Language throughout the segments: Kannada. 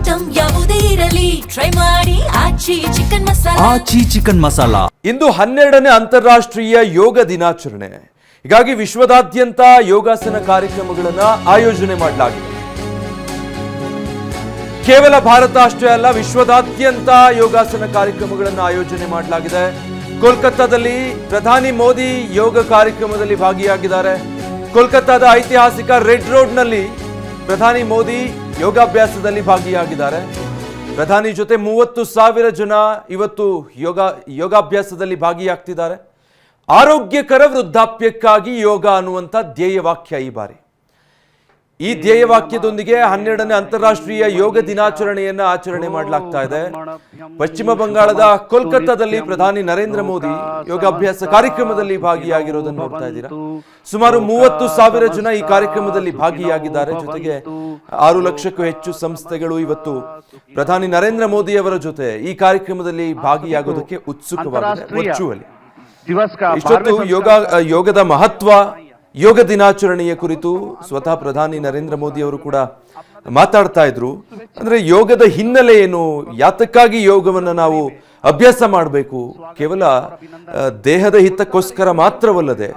ಐಟಂ ಯಾವುದೇ ಇರಲಿ ಟ್ರೈ ಮಾಡಿ ಆಚಿ ಚಿಕನ್ ಮಸಾಲಾ. ಆಚಿ ಚಿಕನ್ ಮಸಾಲಾ. ಇಂದು 12ನೇ ಅಂತಾರಾಷ್ಟ್ರೀಯ ಯೋಗ ದಿನಾಚರಣೆ. ಹೀಗಾಗಿ ವಿಶ್ವದಾದ್ಯಂತ ಯೋಗಾಸನ ಕಾರ್ಯಕ್ರಮಗಳನ್ನು ಆಯೋಜನೆ ಮಾಡಲಾಗಿದೆ. ಕೇವಲ ಭಾರತ ಅಷ್ಟೇ ಅಲ್ಲ, ವಿಶ್ವದಾದ್ಯಂತ ಯೋಗಾಸನ ಕಾರ್ಯಕ್ರಮಗಳನ್ನು ಆಯೋಜನೆ ಮಾಡಲಾಗಿದೆ. ಕೋಲ್ಕತ್ತಾದಲ್ಲಿ ಪ್ರಧಾನಿ ಮೋದಿ ಯೋಗ ಕಾರ್ಯಕ್ರಮದಲ್ಲಿ ಭಾಗಿಯಾಗಿದ್ದಾರೆ. ಕೋಲ್ಕತ್ತಾದ ಐತಿಹಾಸಿಕ ರೆಡ್ ರೋಡ್ನಲ್ಲಿ ಪ್ರಧಾನಿ ಮೋದಿ ಯೋಗಾಭ್ಯಾಸದಲ್ಲಿ ಭಾಗಿಯಾಗಿದ್ದಾರೆ. ಪ್ರಧಾನಿ ಜೊತೆ 30,000 ಜನ ಇವತ್ತು ಯೋಗಾಭ್ಯಾಸದಲ್ಲಿ ಭಾಗಿಯಾಗ್ತಿದ್ದಾರೆ. ಆರೋಗ್ಯಕರ ವೃದ್ಧಾಪ್ಯಕ್ಕಾಗಿ ಯೋಗ ಅನ್ನುವಂಥ ಧ್ಯೇಯವಾಕ್ಯ ಈ ಬಾರಿ. ಈ ಧ್ಯೇಯವಾಕ್ಯದೊಂದಿಗೆ 12ನೇ ಅಂತಾರಾಷ್ಟ್ರೀಯ ಯೋಗ ದಿನಾಚರಣೆಯನ್ನ ಆಚರಣೆ ಮಾಡಲಾಗ್ತಾ ಇದೆ. ಪಶ್ಚಿಮ ಬಂಗಾಳದ ಕೋಲ್ಕತ್ತಾದಲ್ಲಿ ಪ್ರಧಾನಿ ನರೇಂದ್ರ ಮೋದಿ ಯೋಗಾಭ್ಯಾಸ ಕಾರ್ಯಕ್ರಮದಲ್ಲಿ ಭಾಗಿಯಾಗಿರೋದನ್ನು ನೋಡ್ತಾ ಇದ್ದೀರಾ. ಸುಮಾರು 30,000 ಜನ ಈ ಕಾರ್ಯಕ್ರಮದಲ್ಲಿ ಭಾಗಿಯಾಗಿದ್ದಾರೆ. ಜೊತೆಗೆ 6 ಲಕ್ಷಕ್ಕೂ ಹೆಚ್ಚು ಸಂಸ್ಥೆಗಳು ಇವತ್ತು ಪ್ರಧಾನಿ ನರೇಂದ್ರ ಮೋದಿ ಅವರ ಜೊತೆ ಈ ಕಾರ್ಯಕ್ರಮದಲ್ಲಿ ಭಾಗಿಯಾಗೋದಕ್ಕೆ ಉತ್ಸುಕವಾಗಿದೆ. ವರ್ಚುವಲಿ ಇಷ್ಟೊತ್ತು ಯೋಗದ ಮಹತ್ವ, ಯೋಗ ದಿನಾಚರಣೆಯ ಕುರಿತು ಸ್ವತಃ ಪ್ರಧಾನಿ ನರೇಂದ್ರ ಮೋದಿ ಅವರು ಕೂಡ ಮಾತಾಡ್ತಾ ಇದ್ರು. ಅಂದ್ರೆ ಯೋಗದ ಹಿನ್ನೆಲೆ ಏನು, ಯಾತಕ್ಕಾಗಿ ಯೋಗವನ್ನು ನಾವು ಅಭ್ಯಾಸ ಮಾಡಬೇಕು, ಕೇವಲ ದೇಹದ ಹಿತಕ್ಕೋಸ್ಕರ ಮಾತ್ರವಲ್ಲದೆ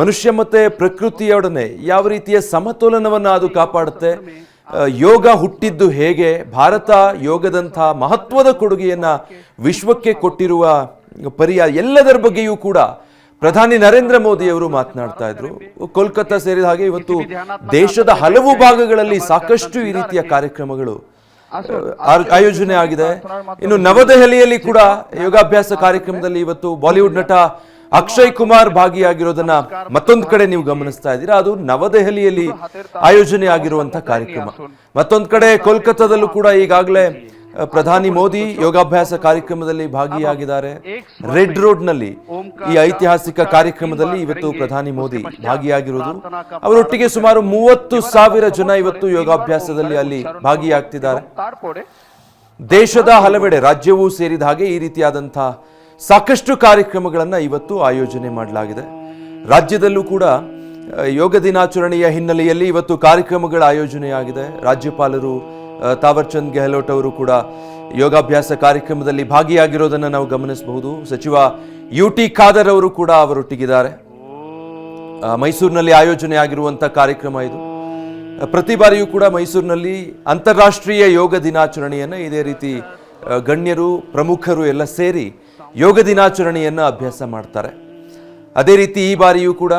ಮನುಷ್ಯ ಮತ್ತೆ ಪ್ರಕೃತಿಯೊಡನೆ ಯಾವ ರೀತಿಯ ಸಮತೋಲನವನ್ನು ಅದು ಕಾಪಾಡುತ್ತೆ, ಯೋಗ ಹುಟ್ಟಿದ್ದು ಹೇಗೆ, ಭಾರತ ಯೋಗದಂಥ ಮಹತ್ವದ ಕೊಡುಗೆಯನ್ನ ವಿಶ್ವಕ್ಕೆ ಕೊಟ್ಟಿರುವ ಪರ್ಯಾಯ ಎಲ್ಲದರ ಬಗ್ಗೆಯೂ ಕೂಡ ಪ್ರಧಾನಿ ನರೇಂದ್ರ ಮೋದಿ ಅವರು ಮಾತನಾಡ್ತಾ ಇದ್ರು. ಕೋಲ್ಕತ್ತಾ ಸೇರಿದ ಹಾಗೆ ಇವತ್ತು ದೇಶದ ಹಲವು ಭಾಗಗಳಲ್ಲಿ ಸಾಕಷ್ಟು ಈ ರೀತಿಯ ಕಾರ್ಯಕ್ರಮಗಳು ಆಯೋಜನೆ ಆಗಿದೆ. ಇನ್ನು ನವದೆಹಲಿಯಲ್ಲಿ ಕೂಡ ಯೋಗಾಭ್ಯಾಸ ಕಾರ್ಯಕ್ರಮದಲ್ಲಿ ಇವತ್ತು ಬಾಲಿವುಡ್ ನಟ ಅಕ್ಷಯ್ ಕುಮಾರ್ ಭಾಗಿಯಾಗಿರೋದನ್ನ ಮತ್ತೊಂದು ಕಡೆ ನೀವು ಗಮನಿಸ್ತಾ ಇದ್ದೀರಾ. ಅದು ನವದೆಹಲಿಯಲ್ಲಿ ಆಯೋಜನೆ ಆಗಿರುವಂತಹ ಕಾರ್ಯಕ್ರಮ. ಮತ್ತೊಂದು ಕಡೆ ಕೋಲ್ಕತ್ತಾದಲ್ಲೂ ಕೂಡ ಈಗಾಗಲೇ ಪ್ರಧಾನಿ ಮೋದಿ ಯೋಗಾಭ್ಯಾಸ ಕಾರ್ಯಕ್ರಮದಲ್ಲಿ ಭಾಗಿಯಾಗಿದ್ದಾರೆ. ರೆಡ್ ರೋಡ್ ನಲ್ಲಿ ಈ ಐತಿಹಾಸಿಕ ಕಾರ್ಯಕ್ರಮದಲ್ಲಿ ಇವತ್ತು ಪ್ರಧಾನಿ ಮೋದಿ ಭಾಗಿಯಾಗಿರುವುದು. ಅವರೊಟ್ಟಿಗೆ ಸುಮಾರು 30,000 ಜನ ಇವತ್ತು ಯೋಗಾಭ್ಯಾಸದಲ್ಲಿ ಅಲ್ಲಿ ಭಾಗಿಯಾಗ್ತಿದ್ದಾರೆ. ದೇಶದ ಹಲವೆಡೆ, ರಾಜ್ಯವೂ ಸೇರಿದ ಹಾಗೆ ಈ ರೀತಿಯಾದಂತಹ ಸಾಕಷ್ಟು ಕಾರ್ಯಕ್ರಮಗಳನ್ನ ಇವತ್ತು ಆಯೋಜನೆ ಮಾಡಲಾಗಿದೆ. ರಾಜ್ಯದಲ್ಲೂ ಕೂಡ ಯೋಗ ದಿನಾಚರಣೆಯ ಹಿನ್ನೆಲೆಯಲ್ಲಿ ಇವತ್ತು ಕಾರ್ಯಕ್ರಮಗಳ ಆಯೋಜನೆಯಾಗಿದೆ. ರಾಜ್ಯಪಾಲರು ತಾವರ್ ಚಂದ್ ಗೆಹ್ಲೋಟ್ ಅವರು ಕೂಡ ಯೋಗಾಭ್ಯಾಸ ಕಾರ್ಯಕ್ರಮದಲ್ಲಿ ಭಾಗಿಯಾಗಿರೋದನ್ನು ನಾವು ಗಮನಿಸಬಹುದು. ಸಚಿವ UT ಖಾದರ್ ಅವರು ಕೂಡ ಅವರೊಟ್ಟಿಗಿದ್ದಾರೆ. ಮೈಸೂರಿನಲ್ಲಿ ಆಯೋಜನೆ ಆಗಿರುವಂತಹ ಕಾರ್ಯಕ್ರಮ ಇದು. ಪ್ರತಿ ಬಾರಿಯೂ ಕೂಡ ಮೈಸೂರಿನಲ್ಲಿ ಅಂತಾರಾಷ್ಟ್ರೀಯ ಯೋಗ ದಿನಾಚರಣೆಯನ್ನು ಇದೇ ರೀತಿ ಗಣ್ಯರು, ಪ್ರಮುಖರು ಎಲ್ಲ ಸೇರಿ ಯೋಗ ದಿನಾಚರಣೆಯನ್ನು ಅಭ್ಯಾಸ ಮಾಡ್ತಾರೆ. ಅದೇ ರೀತಿ ಈ ಬಾರಿಯೂ ಕೂಡ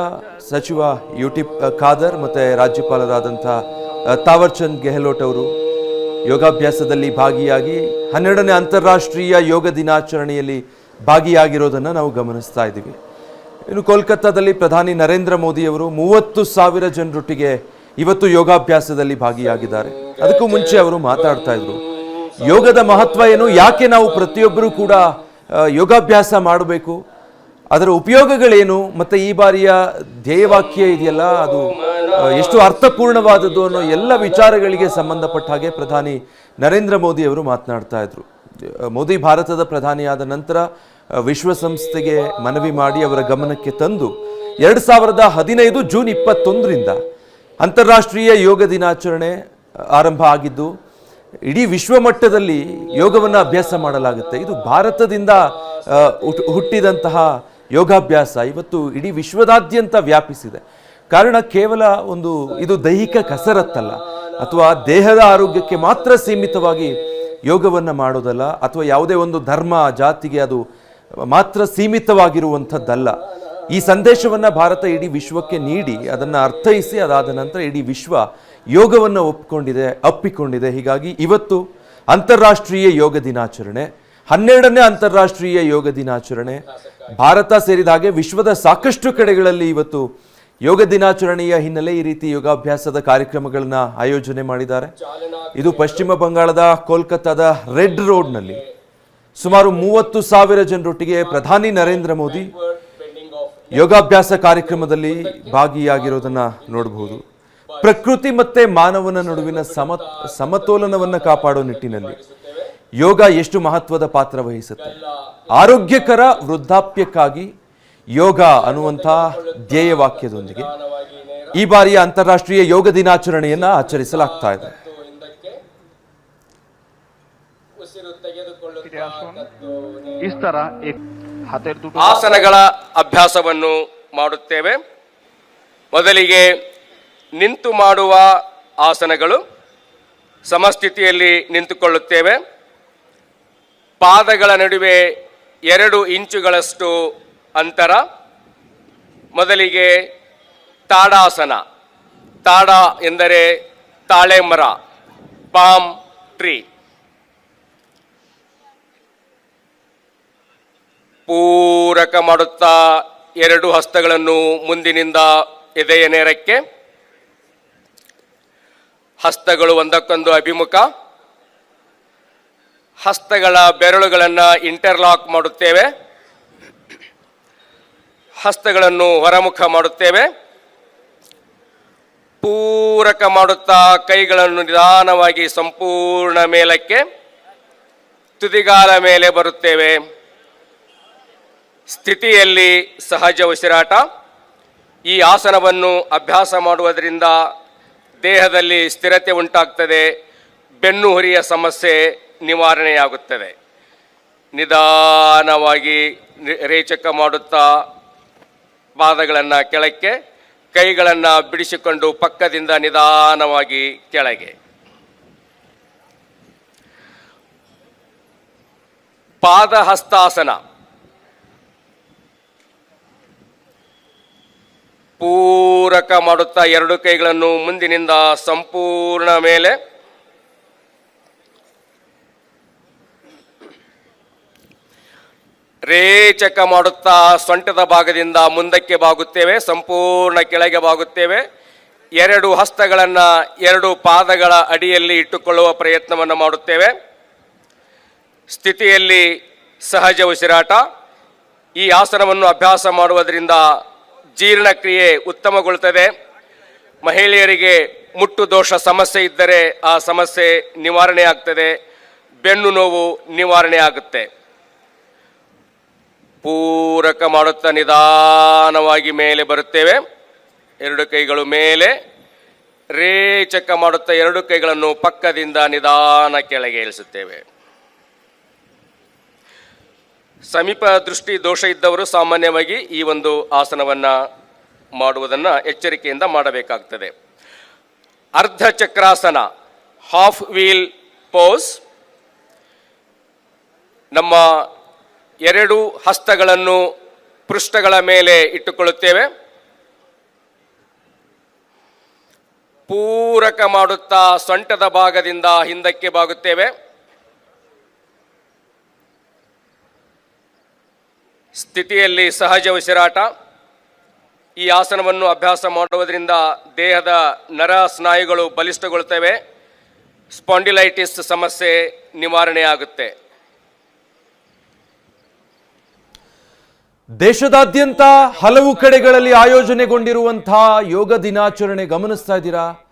ಸಚಿವ UT ಖಾದರ್ ಮತ್ತೆ ರಾಜ್ಯಪಾಲರಾದಂಥ ತಾವರ್ ಚಂದ್ ಗೆಹ್ಲೋಟ್ ಅವರು ಯೋಗಾಭ್ಯಾಸದಲ್ಲಿ ಭಾಗಿಯಾಗಿ 12ನೇ ಅಂತಾರಾಷ್ಟ್ರೀಯ ಯೋಗ ದಿನಾಚರಣೆಯಲ್ಲಿ ಭಾಗಿಯಾಗಿರೋದನ್ನು ನಾವು ಗಮನಿಸ್ತಾ ಇದ್ದೀವಿ. ಇನ್ನು ಕೋಲ್ಕತ್ತಾದಲ್ಲಿ ಪ್ರಧಾನಿ ನರೇಂದ್ರ ಮೋದಿ ಅವರು 30,000 ಜನರೊಟ್ಟಿಗೆ ಇವತ್ತು ಯೋಗಾಭ್ಯಾಸದಲ್ಲಿ ಭಾಗಿಯಾಗಿದ್ದಾರೆ. ಅದಕ್ಕೂ ಮುಂಚೆ ಅವರು ಮಾತಾಡ್ತಾ ಇದ್ರು, ಯೋಗದ ಮಹತ್ವ ಏನು, ಯಾಕೆ ನಾವು ಪ್ರತಿಯೊಬ್ಬರೂ ಕೂಡ ಯೋಗಾಭ್ಯಾಸ ಮಾಡಬೇಕು, ಅದರ ಉಪಯೋಗಗಳೇನು, ಮತ್ತೆ ಈ ಬಾರಿಯ ಧ್ಯೇಯವಾಕ್ಯ ಇದೆಯಲ್ಲ ಅದು ಎಷ್ಟು ಅರ್ಥಪೂರ್ಣವಾದದ್ದು ಅನ್ನೋ ಎಲ್ಲ ವಿಚಾರಗಳಿಗೆ ಸಂಬಂಧಪಟ್ಟ ಹಾಗೆ ಪ್ರಧಾನಿ ನರೇಂದ್ರ ಮೋದಿ ಅವರು ಮಾತನಾಡ್ತಾ ಇದ್ರು. ಮೋದಿ ಭಾರತದ ಪ್ರಧಾನಿಯಾದ ನಂತರ ವಿಶ್ವಸಂಸ್ಥೆಗೆ ಮನವಿ ಮಾಡಿ ಅವರ ಗಮನಕ್ಕೆ ತಂದು 2015 ಜೂನ್ 21ರಿಂದ ಅಂತಾರಾಷ್ಟ್ರೀಯ ಯೋಗ ದಿನಾಚರಣೆ ಆರಂಭ ಆಗಿದ್ದು, ಇಡೀ ವಿಶ್ವ ಮಟ್ಟದಲ್ಲಿ ಯೋಗವನ್ನು ಅಭ್ಯಾಸ ಮಾಡಲಾಗುತ್ತೆ. ಇದು ಭಾರತದಿಂದ ಹುಟ್ಟಿದಂತಹ ಯೋಗಾಭ್ಯಾಸ ಇವತ್ತು ಇಡೀ ವಿಶ್ವದಾದ್ಯಂತ ವ್ಯಾಪಿಸಿದೆ. ಕಾರಣ ಕೇವಲ ಇದು ದೈಹಿಕ ಕಸರತ್ತಲ್ಲ, ಅಥವಾ ದೇಹದ ಆರೋಗ್ಯಕ್ಕೆ ಮಾತ್ರ ಸೀಮಿತವಾಗಿ ಯೋಗವನ್ನು ಮಾಡೋದಲ್ಲ, ಅಥವಾ ಯಾವುದೇ ಒಂದು ಧರ್ಮ ಜಾತಿಗೆ ಅದು ಮಾತ್ರ ಸೀಮಿತವಾಗಿರುವಂಥದ್ದಲ್ಲ. ಈ ಸಂದೇಶವನ್ನು ಭಾರತ ಇಡೀ ವಿಶ್ವಕ್ಕೆ ನೀಡಿ ಅದನ್ನು ಅರ್ಥೈಸಿ ಅದಾದ ನಂತರ ಇಡೀ ವಿಶ್ವ ಯೋಗವನ್ನು ಅಪ್ಪಿಕೊಂಡಿದೆ. ಹೀಗಾಗಿ ಇವತ್ತು ಅಂತಾರಾಷ್ಟ್ರೀಯ ಯೋಗ ದಿನಾಚರಣೆ, 12ನೇ ಅಂತಾರಾಷ್ಟ್ರೀಯ ಯೋಗ ದಿನಾಚರಣೆ. ಭಾರತ ಸೇರಿದ ಹಾಗೆ ವಿಶ್ವದ ಸಾಕಷ್ಟು ಕಡೆಗಳಲ್ಲಿ ಇವತ್ತು ಯೋಗ ದಿನಾಚರಣೆಯ ಹಿನ್ನೆಲೆ ಈ ರೀತಿ ಯೋಗಾಭ್ಯಾಸದ ಕಾರ್ಯಕ್ರಮಗಳನ್ನ ಆಯೋಜನೆ ಮಾಡಿದ್ದಾರೆ. ಇದು ಪಶ್ಚಿಮ ಬಂಗಾಳದ ಕೋಲ್ಕತ್ತಾದ ರೆಡ್ ರೋಡ್ನಲ್ಲಿ ಸುಮಾರು 30,000 ಜನರೊಟ್ಟಿಗೆ ಪ್ರಧಾನಿ ನರೇಂದ್ರ ಮೋದಿ ಯೋಗಾಭ್ಯಾಸ ಕಾರ್ಯಕ್ರಮದಲ್ಲಿ ಭಾಗಿಯಾಗಿರೋದನ್ನ ನೋಡಬಹುದು. ಪ್ರಕೃತಿ ಮತ್ತೆ ಮಾನವನ ನಡುವಿನ ಸಮತೋಲನವನ್ನು ಕಾಪಾಡೋ ನಿಟ್ಟಿನಲ್ಲಿ ಯೋಗ ಎಷ್ಟು ಮಹತ್ವದ ಪಾತ್ರ ವಹಿಸುತ್ತೆ. ಆರೋಗ್ಯಕರ ವೃದ್ಧಾಪ್ಯಕ್ಕಾಗಿ ಯೋಗ ಅನ್ನುವಂಥ ಧ್ಯೇಯವಾಕ್ಯದೊಂದಿಗೆ ಈ ಬಾರಿಯ ಅಂತಾರಾಷ್ಟ್ರೀಯ ಯೋಗ ದಿನಾಚರಣೆಯನ್ನು ಆಚರಿಸಲಾಗ್ತಾ ಇದೆ. इस तरह एक हाथेर दुटो ಆಸನಗಳ ಅಭ್ಯಾಸವನ್ನು ಮಾಡುತ್ತೇವೆ. ಮೊದಲಿಗೆ ನಿಂತು ಮಾಡುವ ಆಸನಗಳು. ಸಮಸ್ಥಿತಿಯಲ್ಲಿ ನಿಂತುಕೊಳ್ಳುತ್ತೇವೆ. ಪಾದಗಳ ನಡುವೆ 2 ಇಂಚುಗಳಷ್ಟು ಅಂತರ. ಮೊದಲಿಗೆ ತಾಡಾಸನ. ತಾಡ ಎಂದರೆ ತಾಳೆ ಮರ, ಪಾಮ್ ಟ್ರೀ. ಪೂರಕ ಮಾಡುತ್ತಾ 2 ಹಸ್ತಗಳನ್ನು ಮುಂದಿನಿಂದ ಎದೆಯ ನೇರಕ್ಕೆ. ಹಸ್ತಗಳು ಒಂದಕ್ಕೊಂದು ಅಭಿಮುಖ. ಹಸ್ತಗಳ ಬೆರಳುಗಳನ್ನು ಇಂಟರ್ಲಾಕ್ ಮಾಡುತ್ತೇವೆ. ಹಸ್ತಗಳನ್ನು ಹೊರಮುಖ ಮಾಡುತ್ತೇವೆ. ಪೂರಕ ಮಾಡುತ್ತಾ ಕೈಗಳನ್ನು ನಿಧಾನವಾಗಿ ಸಂಪೂರ್ಣ ಮೇಲಕ್ಕೆ, ತುದಿಗಾಲ ಮೇಲೆ ಬರುತ್ತೇವೆ. ಸ್ಥಿತಿಯಲ್ಲಿ ಸಹಜ ಉಸಿರಾಟ. ಈ ಆಸನವನ್ನು ಅಭ್ಯಾಸ ಮಾಡುವುದರಿಂದ ದೇಹದಲ್ಲಿ ಸ್ಥಿರತೆ ಉಂಟಾಗ್ತದೆ. ಬೆನ್ನು ಹುರಿಯ ಸಮಸ್ಯೆ ನಿವಾರಣೆಯಾಗುತ್ತದೆ. ನಿಧಾನವಾಗಿ ರೇಚಕ ಮಾಡುತ್ತಾ ಪಾದಗಳನ್ನು ಕೆಳಕ್ಕೆ, ಕೈಗಳನ್ನು ಬಿಡಿಸಿಕೊಂಡು ಪಕ್ಕದಿಂದ ನಿಧಾನವಾಗಿ ಕೆಳಗೆ. ಪಾದ ಹಸ್ತಾಸನ. ಪೂರಕ ಮಾಡುತ್ತಾ 2 ಕೈಗಳನ್ನು ಮುಂದಿನಿಂದ ಸಂಪೂರ್ಣ ಮೇಲೆ, ರೇಚಕ ಮಾಡುತ್ತಾ ಸೊಂಟದ ಭಾಗದಿಂದ ಮುಂದಕ್ಕೆ ಬಾಗುತ್ತೇವೆ, ಸಂಪೂರ್ಣ ಕೆಳಗೆ ಬಾಗುತ್ತೇವೆ. 2 ಹಸ್ತಗಳನ್ನು 2 ಪಾದಗಳ ಅಡಿಯಲ್ಲಿ ಇಟ್ಟುಕೊಳ್ಳುವ ಪ್ರಯತ್ನವನ್ನು ಮಾಡುತ್ತೇವೆ. ಸ್ಥಿತಿಯಲ್ಲಿ ಸಹಜ ಉಸಿರಾಟ. ಈ ಆಸನವನ್ನು ಅಭ್ಯಾಸ ಮಾಡುವುದರಿಂದ ಜೀರ್ಣಕ್ರಿಯೆ ಉತ್ತಮಗೊಳ್ಳುತ್ತದೆ. ಮಹಿಳೆಯರಿಗೆ ಮುಟ್ಟು ದೋಷ ಸಮಸ್ಯೆ ಇದ್ದರೆ ಆ ಸಮಸ್ಯೆ ನಿವಾರಣೆ ಆಗ್ತದೆ. ಬೆನ್ನು ನೋವು ನಿವಾರಣೆ ಆಗುತ್ತೆ. ಪೂರಕ ಮಾಡುತ್ತಾ ನಿಧಾನವಾಗಿ ಮೇಲೆ ಬರುತ್ತೇವೆ. 2 ಕೈಗಳು ಮೇಲೆ. ರೇಚಕ ಮಾಡುತ್ತಾ 2 ಕೈಗಳನ್ನು ಪಕ್ಕದಿಂದ ನಿಧಾನ ಕೆಳಗೆ ಇಳಿಸುತ್ತೇವೆ. ಸಮೀಪ ದೃಷ್ಟಿ ದೋಷ ಇದ್ದವರು ಸಾಮಾನ್ಯವಾಗಿ ಈ ಒಂದು ಆಸನವನ್ನು ಮಾಡುವುದನ್ನು ಎಚ್ಚರಿಕೆಯಿಂದ ಮಾಡಬೇಕಾಗ್ತದೆ. ಅರ್ಧ ಚಕ್ರಾಸನ, ಹಾಫ್ ವೀಲ್ ಪೋಸ್. ನಮ್ಮ 2 ಹಸ್ತಗಳನ್ನು ಪೃಷ್ಠಗಳ ಮೇಲೆ ಇಟ್ಟುಕೊಳ್ಳುತ್ತೇವೆ. ಪೂರಕ ಮಾಡುತ್ತಾ ಸೊಂಟದ ಭಾಗದಿಂದ ಹಿಂದಕ್ಕೆ ಬಾಗುತ್ತೇವೆ. ಸ್ಥಿತಿಯಲ್ಲಿ ಸಹಜ ಉಸಿರಾಟ. ಈ ಆಸನವನ್ನು ಅಭ್ಯಾಸ ಮಾಡುವುದರಿಂದ ದೇಹದ ನರ ಸ್ನಾಯುಗಳು ಬಲಿಷ್ಠಗೊಳ್ಳುತ್ತವೆ. ಸ್ಪಾಂಡಿಲೈಟಿಸ್ ಸಮಸ್ಯೆ ನಿವಾರಣೆ ಆಗುತ್ತೆ. ದೇಶದಾದ್ಯಂತ ಹಲವು ಕಡೆಗಳಲ್ಲಿ ಆಯೋಜನೆಗೊಂಡಿರುವಂತಹ ಯೋಗ ದಿನಾಚರಣೆ ಗಮನಿಸ್ತಾ ಇದ್ದೀರಾ.